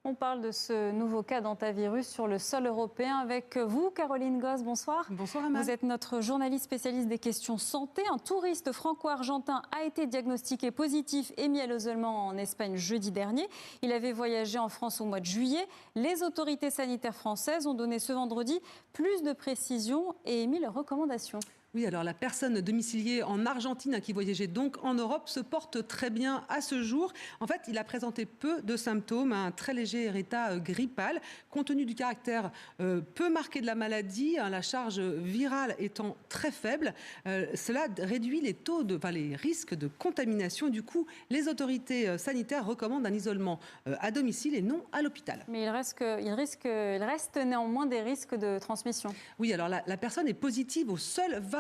On parle de ce nouveau cas d'hantavirus sur le sol européen avec vous, Caroline Gosse. Bonsoir. Bonsoir, Amal. Vous êtes notre journaliste spécialiste des questions santé. Un touriste franco-argentin a été diagnostiqué positif et mis à l'isolement en Espagne jeudi dernier. Il avait voyagé en France au mois de juillet. Les autorités sanitaires françaises ont donné ce vendredi plus de précisions et émis leurs recommandations. Oui, alors la personne domiciliée en Argentine qui voyageait donc en Europe se porte très bien à ce jour. En fait, il a présenté peu de symptômes, un très léger état grippal. Compte tenu du caractère peu marqué de la maladie, la charge virale étant très faible, cela réduit les risques de contamination. Du coup, les autorités sanitaires recommandent un isolement à domicile et non à l'hôpital. Mais il reste néanmoins des risques de transmission. Oui, alors la personne est positive au seul variant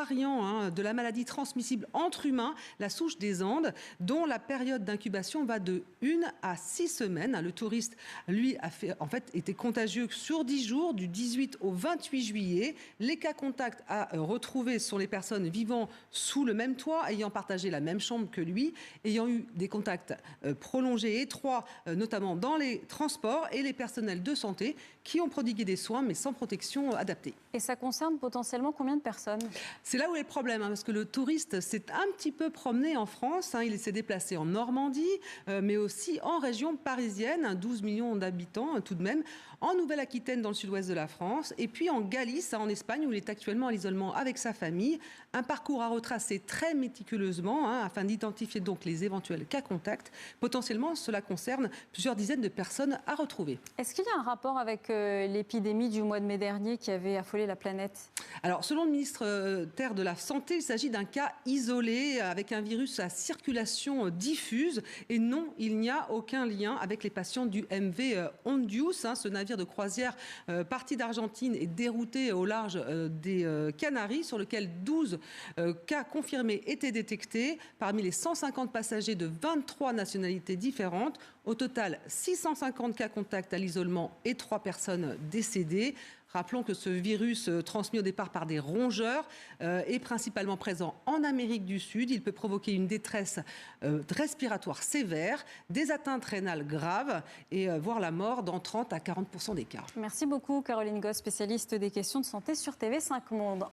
de la maladie transmissible entre humains, la souche des Andes, dont la période d'incubation va de 1 à 6 semaines. Le touriste, lui, était contagieux sur 10 jours, du 18 au 28 juillet. Les cas contacts à retrouver sont les personnes vivant sous le même toit, ayant partagé la même chambre que lui, ayant eu des contacts prolongés et étroits, notamment dans les transports, et les personnels de santé qui ont prodigué des soins, mais sans protection adaptée. Et ça concerne potentiellement combien de personnes ? C'est là où est le problème, parce que le touriste s'est un petit peu promené en France. Il s'est déplacé en Normandie, mais aussi en région parisienne, 12 millions d'habitants tout de même, en Nouvelle-Aquitaine dans le sud-ouest de la France, et puis en Galice, en Espagne, où il est actuellement à l'isolement avec sa famille. Un parcours à retracer très méticuleusement, afin d'identifier donc les éventuels cas contacts. Potentiellement, cela concerne plusieurs dizaines de personnes à retrouver. Est-ce qu'il y a un rapport avec l'épidémie du mois de mai dernier qui avait affolé la planète ? Alors, selon le ministre de la Santé, il s'agit d'un cas isolé avec un virus à circulation diffuse. Et non, il n'y a aucun lien avec les patients du MV Hondius, ce navire de croisière parti d'Argentine et dérouté au large des Canaries, sur lequel 12 cas confirmés étaient détectés parmi les 150 passagers de 23 nationalités différentes. Au total, 650 cas contacts à l'isolement et 3 personnes décédées. Rappelons que ce virus transmis au départ par des rongeurs est principalement présent en Amérique du Sud. Il peut provoquer une détresse respiratoire sévère, des atteintes rénales graves et voire la mort dans 30 à 40% des cas. Merci beaucoup Caroline Gosse, spécialiste des questions de santé sur TV5 Monde.